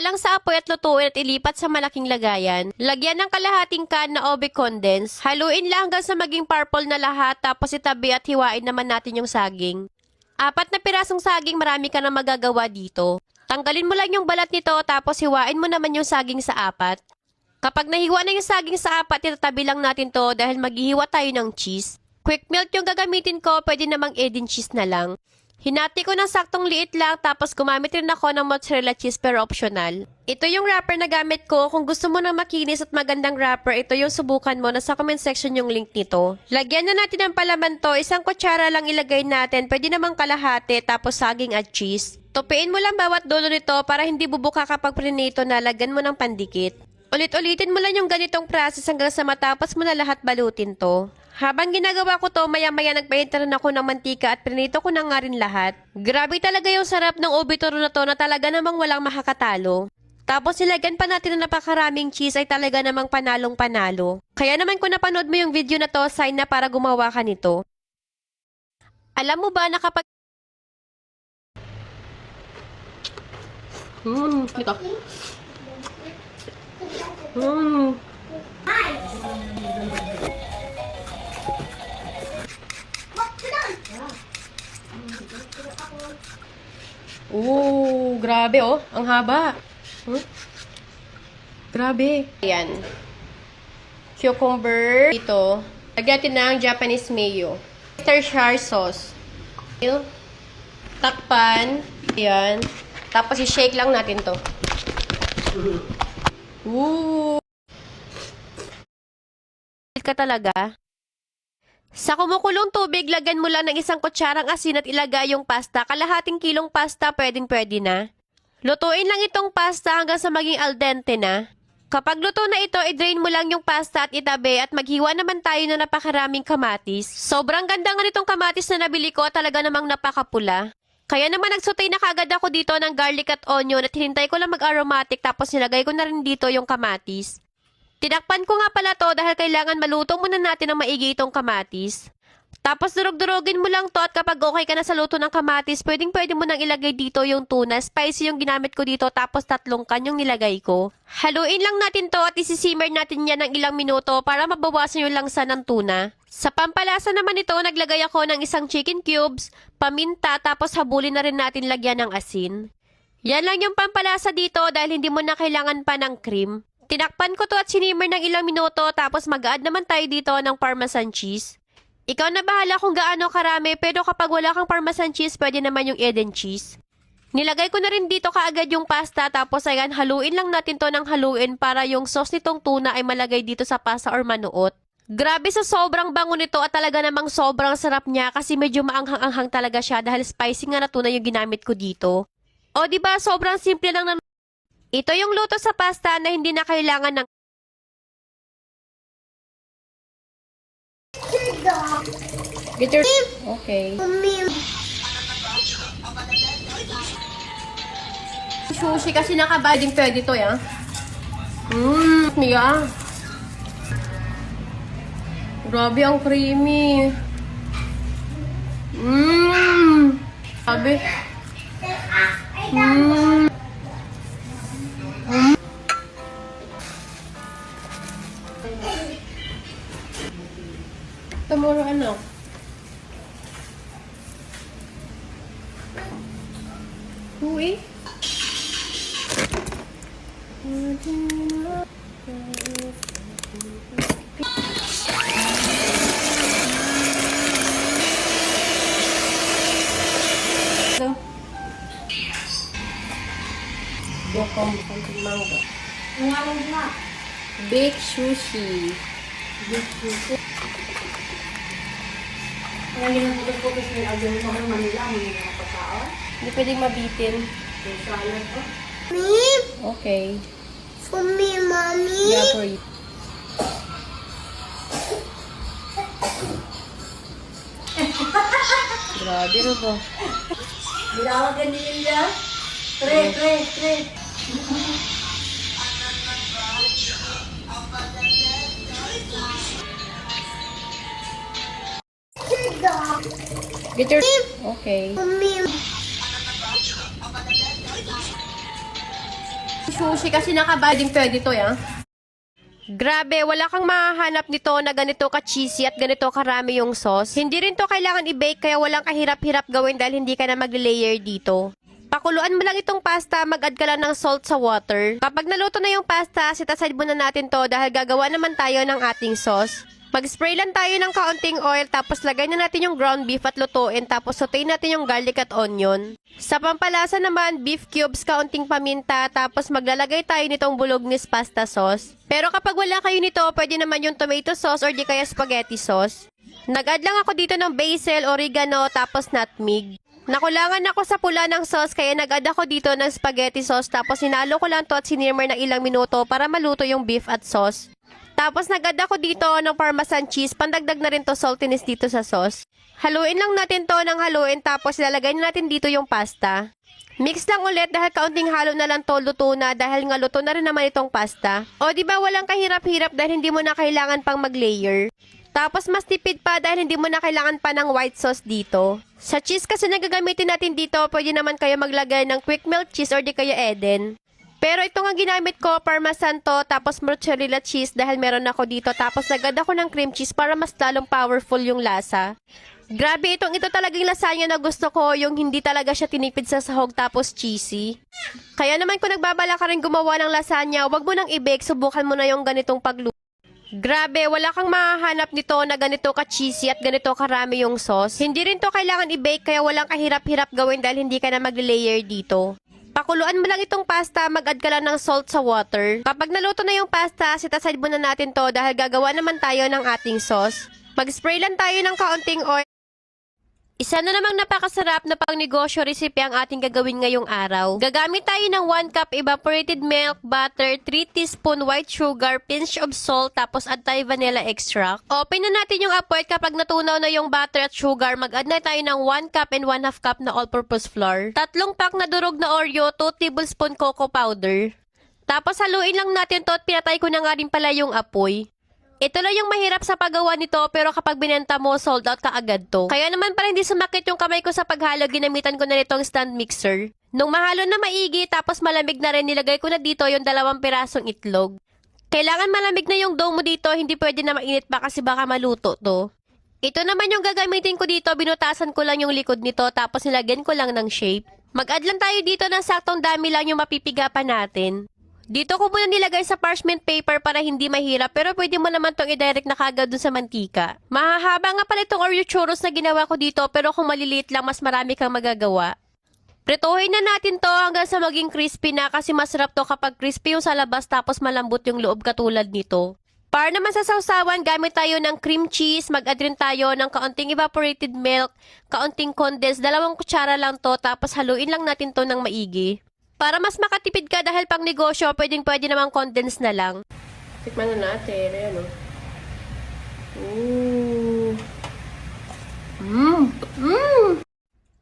Isalang sa apoy at lutuin at ilipat sa malaking lagayan. Lagyan ng kalahating can na ube condense. Haluin lang hanggang sa maging purple na lahat tapos itabi at hiwain naman natin yung saging. 4 na pirasong saging, marami ka na magagawa dito. Tanggalin mo lang yung balat nito tapos hiwain mo naman yung saging sa 4. Kapag nahiwa na yung saging sa 4, itatabi lang natin to dahil maghihiwa tayo ng cheese. Quick melt yung gagamitin ko, pwede namang Edin cheese na lang. Hinati ko ng saktong liit lang tapos gumamit rin ako ng mozzarella cheese pero optional. Ito yung wrapper na gamit ko. Kung gusto mo ng makinis at magandang wrapper, ito yung subukan mo. Nasa comment section yung link nito. Lagyan na natin ng palaman to. 1 kutsara lang ilagay natin. Pwede namang kalahati tapos saging at cheese. Tupiin mo lang bawat dulo nito para hindi bubuka kapag prinito na. Lagyan mo ng pandikit. Ulit-ulitin mo lang yung ganitong process hanggang sa matapos mo na lahat balutin to. Habang ginagawa ko to, maya-maya nagpahinta rin ako ng mantika at prinito ko na nga rin lahat. Grabe talaga yung sarap ng ube turo na to na talaga namang walang makakatalo. Tapos silagyan pa natin na napakaraming cheese ay talaga namang panalong-panalo. Kaya naman kung napanood mo yung video na to, sign na para gumawa ka nito. Alam mo ba na kapag... ito. Grabe oh. Ang haba. Grabe. Ayan. Cucumber. Ito. Lagyan natin ng Japanese mayo. Worcestershire sauce. Takpan. Ayan. Tapos i-shake lang natin to. Ka talaga. Sa kumukulong tubig, lagyan mo lang ng 1 kutsarang asin at ilagay yung pasta. Kalahating kilong pasta, pwedeng-pwede na. Lutuin lang itong pasta hanggang sa maging al dente na. Kapag luto na ito, i-drain mo lang yung pasta at itabi at maghiwa naman tayo ng napakaraming kamatis. Sobrang ganda nga nitong kamatis na nabili ko, talaga namang napakapula. Kaya naman nagsutay na kagad ako dito ng garlic at onion at hinintay ko lang mag-aromatic tapos nilagay ko na rin dito yung kamatis. Tinakpan ko nga pala to dahil kailangan maluto muna natin ng maigi itong kamatis. Tapos durog-durogin mo lang to at kapag okay ka na sa luto ng kamatis, pwedeng-pwede mo nang ilagay dito yung tuna. Spicy yung ginamit ko dito tapos 3 can yung nilagay ko. Haluin lang natin to at isisimmer natin yan ng ilang minuto para mabawasan yung langsa ng tuna. Sa pampalasa naman ito, naglagay ako ng 1 chicken cubes, paminta, tapos habulin na rin natin lagyan ng asin. Yan lang yung pampalasa dito dahil hindi mo na kailangan pa ng cream. Tinakpan ko to at sinimmer ng ilang minuto tapos mag-add naman tayo dito ng parmesan cheese. Ikaw na bahala kung gaano karami pero kapag wala kang parmesan cheese, pwede naman yung Edin cheese. Nilagay ko na rin dito kaagad yung pasta tapos ayan, haluin lang natin to ng haluin para yung sauce nitong tuna ay malagay dito sa pasta or manuot. Grabe sa sobrang bango nito at talaga namang sobrang sarap niya kasi medyo maanghang-anghang talaga siya dahil spicy nga na tuna yung ginamit ko dito. O diba, sobrang simple lang na. Ito yung luto sa pasta na hindi na kailangan ng... Get your... Okay. Sushi kasi nakabading pwede to ya. Miya. Grabe, ang creamy. Grabe. Tomorrow ano? Uwi? Yokom something mango. Bake sushi. Bake sushi. Kaya ginagawa-focus ng agawin mo ng Manila, may mga pagkaon. Hindi pwedeng mabitin. Yung salad ko. Okay. For me, Mommy. Yeah, for you. Grabe rin ba? Binawagan niya. Tre. Get your... Okay. For me. Sushi kasi nakabading pwede to, ya. Grabe, wala kang mahahanap nito na ganito ka-cheesy at ganito karami yung sauce. Hindi rin to kailangan i-bake kaya walang kahirap-hirap gawin dahil hindi ka na mag-layer dito. Pakuluan mo lang itong pasta, mag-add ka lang ng salt sa water. Kapag naluto na yung pasta, set aside muna natin to dahil gagawa naman tayo ng ating sauce. Mag-spray lang tayo ng kaunting oil tapos lagay na natin yung ground beef at lutuin tapos sautein natin yung garlic at onion. Sa pampalasa naman, beef cubes, kaunting paminta tapos maglalagay tayo nitong bulognis pasta sauce. Pero kapag wala kayo nito, pwede naman yung tomato sauce or di kaya spaghetti sauce. Nag-add lang ako dito ng basil, oregano tapos nutmeg. Nakulangan ako sa pula ng sauce kaya nag-add ako dito ng spaghetti sauce tapos sinalo ko lang to at sinimmer ng ilang minuto para maluto yung beef at sauce. Tapos nag-add ako dito ng parmesan cheese, pandagdag na rin to saltiness dito sa sauce. Haluin lang natin to ng haluin tapos ilalagay na natin dito yung pasta. Mix lang ulit dahil kaunting halo na lang to, luto na dahil nga luto na rin naman itong pasta. O di ba walang kahirap-hirap dahil hindi mo na kailangan pang mag-layer. Tapos mas tipid pa dahil hindi mo na kailangan pa ng white sauce dito. Sa cheese kasi na gagamitin natin dito, pwede naman kayo maglagay ng quick melt cheese or di kaya Eden. Pero ito nga ginamit ko, parmesan to, tapos mozzarella cheese dahil meron ako dito. Tapos nagad ako ng cream cheese para mas lalong powerful yung lasa. Grabe, ito talagang lasagna na gusto ko, yung hindi talaga siya tinipid sa sahog tapos cheesy. Kaya naman kung nagbabala ka rin gumawa ng lasagna, wag mo nang i-bake, subukan mo na yung ganitong pagluto. Grabe, wala kang mahahanap nito na ganito ka-cheesy at ganito karami yung sauce. Hindi rin to kailangan i-bake kaya walang kahirap-hirap gawin dahil hindi ka na mag-layer dito. Pakuluan mo lang itong pasta, mag-add ka lang ng salt sa water. Kapag naluto na yung pasta, set aside muna natin to dahil gagawa naman tayo ng ating sauce. Mag-spray lang tayo ng kaunting oil. Isa na namang napakasarap na pangnegosyo recipe ang ating gagawin ngayong araw. Gagamit tayo ng 1 cup evaporated milk, butter, 3 teaspoon white sugar, pinch of salt, tapos add tayo vanilla extract. Open na natin yung apoy at kapag natunaw na yung butter at sugar, mag-add na tayo ng 1 cup and 1/2 cup na all-purpose flour. 3 pack na durog na Oreo, 2 tablespoon cocoa powder. Tapos haluin lang natin to at pinatay ko na nga rin pala yung apoy. Ito lang yung mahirap sa paggawa nito pero kapag binenta mo, sold out ka agad to. Kaya naman para hindi sumakit yung kamay ko sa paghalo, ginamitan ko na nitong stand mixer. Nung mahalo na maigi tapos malamig na rin, nilagay ko na dito yung 2 pirasong itlog. Kailangan malamig na yung dough mo dito, hindi pwede na mainit pa kasi baka maluto to. Ito naman yung gagamitin ko dito, binutasan ko lang yung likod nito tapos nilagyan ko lang ng shape. Mag-add lang tayo dito ng saktong dami lang yung mapipigapan natin. Dito ko muna nilagay sa parchment paper para hindi mahirap pero pwede mo naman tong i-direct na kagad dun sa mantika. Mahahaba nga pala itong Oreo churros na ginawa ko dito pero kung maliliit lang mas marami kang magagawa. Prituhin na natin to hanggang sa maging crispy na kasi masarap to kapag crispy yung sa labas tapos malambot yung loob katulad nito. Para naman sa sausawan, gamit tayo ng cream cheese, mag-add rin tayo ng kaunting evaporated milk, kaunting condensed, 2 kutsara lang to tapos haluin lang natin to ng maigi. Para mas makatipid ka dahil pang negosyo, pwede namang condense na lang. Tikman na natin. Ayan o.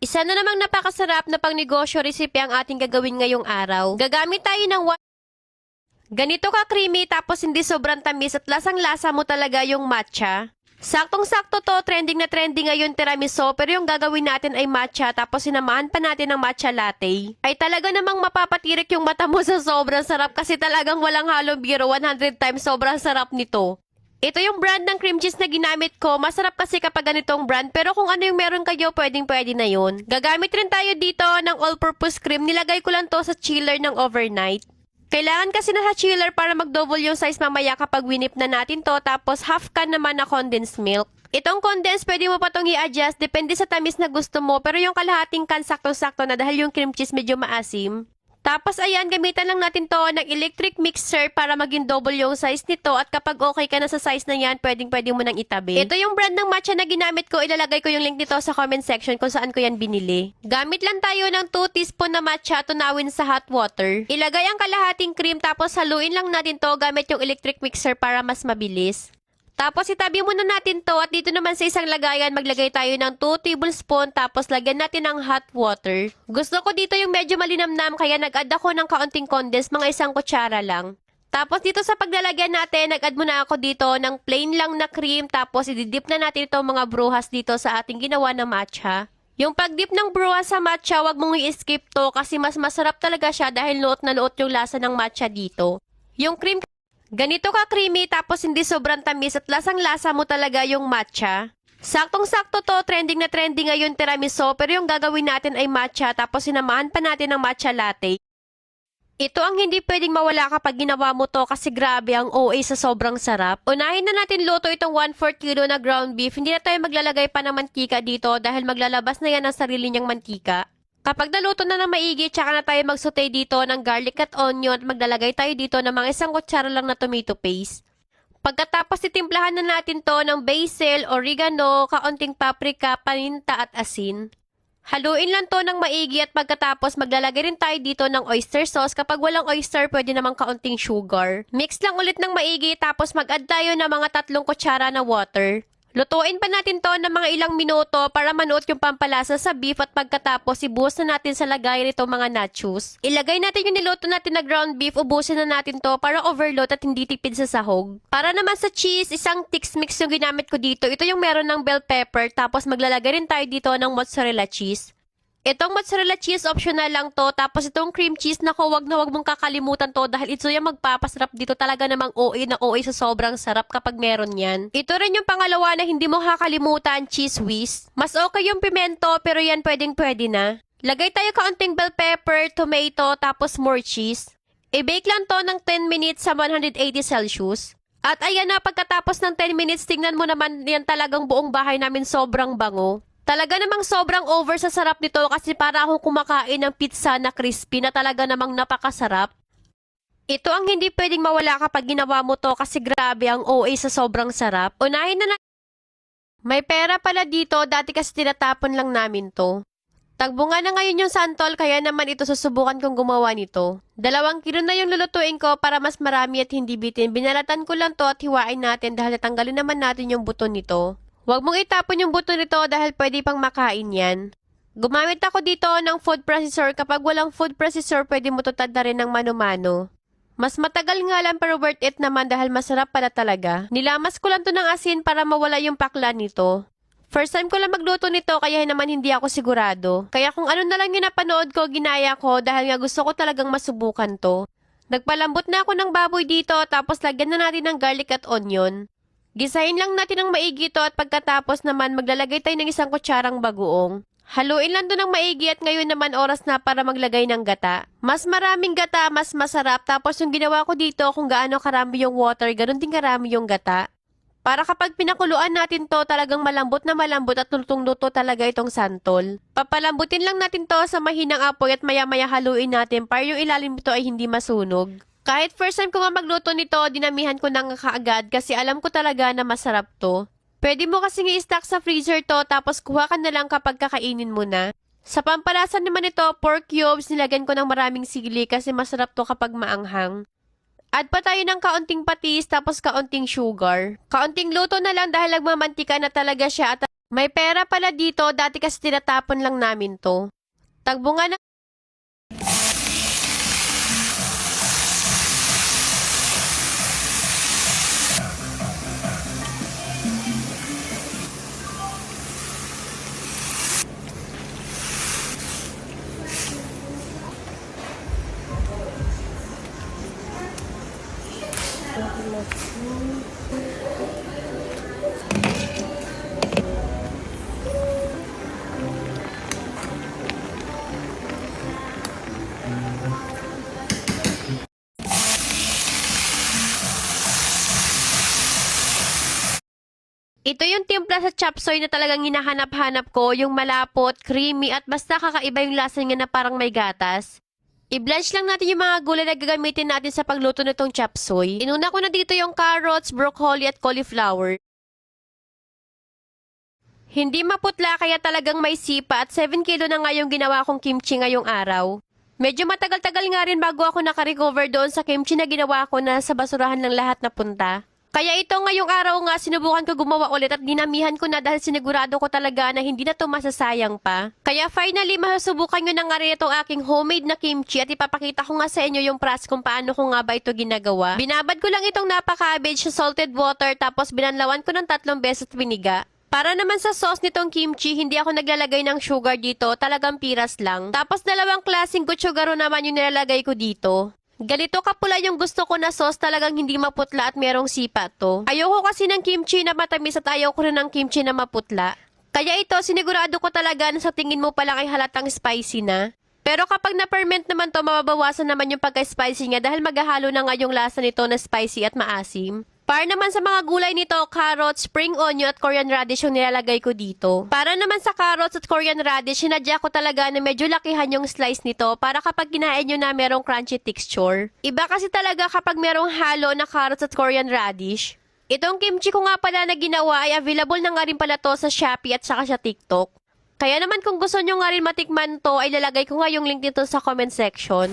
Isa na namang napakasarap na pang negosyo recipe ang ating gagawin ngayong araw. Gagamit tayo ng ganito ka creamy tapos hindi sobrang tamis at lasang-lasa mo talaga yung matcha. Saktong-sakto to, trending na trending ngayon tiramisu, pero yung gagawin natin ay matcha tapos sinamahan pa natin ng matcha latte. Ay talaga namang mapapatirik yung mata mo sa sobrang sarap kasi talagang walang halong biro, 100 times sobrang sarap nito. Ito yung brand ng cream cheese na ginamit ko, masarap kasi kapag ganitong brand pero kung ano yung meron kayo pwedeng-pwede na yun. Gagamit rin tayo dito ng all-purpose cream, nilagay ko lang to sa chiller ng overnight. Kailangan kasi na sa chiller para mag-double yung size mamaya kapag winip na natin to tapos half can naman na condensed milk. Itong condensed pwede mo pa itong i-adjust depende sa tamis na gusto mo pero yung kalahating can sakto-sakto na dahil yung cream cheese medyo maasim. Tapos ayan, gamitan lang natin to ng electric mixer para maging double yung size nito at kapag okay ka na sa size na yan, pwede mo nang itabi. Ito yung brand ng matcha na ginamit ko, ilalagay ko yung link nito sa comment section kung saan ko yan binili. Gamit lang tayo ng 2 teaspoon na matcha, tunawin sa hot water. Ilagay ang kalahating cream tapos haluin lang natin to gamit yung electric mixer para mas mabilis. Tapos itabi muna natin to at dito naman sa isang lagayan maglagay tayo ng 2 tablespoon tapos lagyan natin ng hot water. Gusto ko dito yung medyo malinamnam kaya nag-add ako ng kaunting condensed, mga 1 kutsara lang. Tapos dito sa paglalagyan natin, nag-add muna ako dito ng plain lang na cream tapos ididip na natin itong mga brujas dito sa ating ginawa na matcha. Yung pag-dip ng bruwa sa matcha, wag mong i-skip to kasi mas masarap talaga siya dahil luot na luot yung lasa ng matcha dito. Yung cream, ganito ka creamy tapos hindi sobrang tamis at lasang-lasa mo talaga yung matcha. Saktong-sakto to, trending na trending ngayon tiramisu, pero yung gagawin natin ay matcha tapos sinamahan pa natin ng matcha latte. Ito ang hindi pwedeng mawala kapag ginawa mo to kasi grabe ang OA sa sobrang sarap. Unahin na natin luto itong 1/4 kilo na ground beef. Hindi na tayo maglalagay pa ng mantika dito dahil maglalabas na yan ang sarili niyang mantika. Kapag naluto na ng maigi, tsaka na tayo magsaute dito ng garlic at onion at maglalagay tayo dito ng mga 1 kutsara lang na tomato paste. Pagkatapos titimplahan na natin to ng basil, oregano, kaunting paprika, paminta at asin. Haluin lang to ng maigi at pagkatapos maglalagay rin tayo dito ng oyster sauce. Kapag walang oyster, pwede namang kaunting sugar. Mix lang ulit ng maigi tapos mag-add tayo ng mga 3 kutsara na water. Lutuin pa natin to ng mga ilang minuto para manuot yung pampalasa sa beef at pagkatapos ibuhos na natin sa lagayan nito mga nachos. Ilagay natin yung niluto natin na ground beef, ubusin na natin to para overload at hindi tipid sa sahog. Para naman sa cheese, isang Tix mix yung ginamit ko dito. Ito yung meron ng bell pepper tapos maglalagay rin tayo dito ng mozzarella cheese. Itong mozzarella cheese optional lang to, tapos itong cream cheese na wag na wag mong kakalimutan to dahil ito yung magpapasarap dito talaga namang OA na OA sa sobrang sarap kapag meron yan. Ito rin yung pangalawa na hindi mo kakalimutan, cheese whiz. Mas okay yung pimento pero yan pwedeng-pwede na. Lagay tayo kaunting bell pepper, tomato, tapos more cheese. I-bake lang to ng 10 minutes sa 180 Celsius. At ayan na, pagkatapos ng 10 minutes, tingnan mo naman yan talagang buong bahay namin sobrang bango. Talaga namang sobrang over sa sarap nito kasi para akong kumakain ng pizza na crispy na talaga namang napakasarap. Ito ang hindi pwedeng mawala kapag ginawa mo to kasi grabe ang OA sa sobrang sarap. Unahin na may pera pala dito, dati kasi tinatapon lang namin to. Tagbunga na ngayon yung santol kaya naman ito susubukan kong gumawa nito. 2 kilo na yung lulutuin ko para mas marami at hindi bitin. Binalatan ko lang to at hiwain natin dahil natanggalin naman natin yung buto nito. Huwag mong itapon yung buto nito dahil pwede pang makain yan. Gumamit ako dito ng food processor. Kapag walang food processor, pwede mo tutad na rin ng mano-mano. Mas matagal nga lang pero worth it naman dahil masarap pala talaga. Nilamas ko lang to ng asin para mawala yung pakla nito. First time ko lang magluto nito kaya naman hindi ako sigurado. Kaya kung ano na lang yung napanood ko, ginaya ko dahil nga gusto ko talagang masubukan to. Nagpalambot na ako ng baboy dito tapos lagyan na natin ng garlic at onion. Gisahin lang natin ng maigi to at pagkatapos naman maglalagay tayo ng 1 kutsarang bagoong. Haluin lang to ng maigi at ngayon naman oras na para maglagay ng gata. Mas maraming gata, mas masarap. Tapos yung ginawa ko dito kung gaano karami yung water, ganun din karami yung gata. Para kapag pinakuluan natin to, talagang malambot na malambot at lutong-luto talaga itong santol. Papalambutin lang natin to sa mahinang apoy at maya-maya haluin natin para yung ilalim nito ay hindi masunog. Kahit first time ko nga magluto nito, dinamihan ko na nga kaagad kasi alam ko talaga na masarap to. Pwede mo kasing i-stack sa freezer to tapos kuha ka na lang kapag kakainin mo na. Sa pampalasa naman ito, pork cubes, nilagyan ko ng maraming sili kasi masarap to kapag maanghang. Add pa tayo ng kaunting patis tapos kaunting sugar. Kaunting luto na lang dahil nagmamantika na talaga siya at may pera pala dito, dati kasi tinatapon lang namin to. Tagbunga na. Ito yung timpla sa chop suey na talagang hinahanap-hanap ko, yung malapot, creamy at basta kakaiba yung lasa niya na parang may gatas. I-blanch lang natin yung mga gulay na gagamitin natin sa pagluto nitong chop suey. Inuna ko na dito yung carrots, broccoli at cauliflower. Hindi maputla kaya talagang may sipa at 7 kilo na nga yung ginawa kong kimchi ngayong araw. Medyo matagal-tagal nga rin bago ako nakarecover doon sa kimchi na ginawa ko na sa basurahan ng lahat na punta. Kaya ito ngayong araw nga sinubukan ko gumawa ulit at dinamihan ko na dahil sinigurado ko talaga na hindi na to masasayang pa. Kaya finally masusubukan nyo na nga rin itong aking homemade na kimchi at ipapakita ko nga sa inyo yung process kung paano ko nga ba ito ginagawa. Binabad ko lang itong napa-cabbage sa salted water tapos binanlawan ko ng 3 beses at biniga. Para naman sa sauce nitong kimchi, hindi ako naglalagay ng sugar dito, talagang piras lang. Tapos dalawang klaseng gochugaro naman yung nilalagay ko dito. Ganito kapula yung gusto ko na sauce, talagang hindi maputla at merong sipa to. Ayoko kasi ng kimchi na matamis at ayaw ko rin ng kimchi na maputla. Kaya ito, sinigurado ko talaga na sa tingin mo pala ay halatang spicy na. Pero kapag na-ferment naman to, mababawasan naman yung pagka-spicy niya dahil maghahalo na nga yung lasa nito na spicy at maasim. Para naman sa mga gulay nito, carrots, spring onion at Korean radish yung nilalagay ko dito. Para naman sa carrots at Korean radish, sinadya ko talaga na medyo lakihan yung slice nito para kapag kinain nyo na merong crunchy texture. Iba kasi talaga kapag merong halo na carrots at Korean radish. Itong kimchi ko nga pala na ginawa ay available na nga rin pala to sa Shopee at saka sa TikTok. Kaya naman kung gusto nyo nga rin matikman to, ay lalagay ko nga yung link nito sa comment section.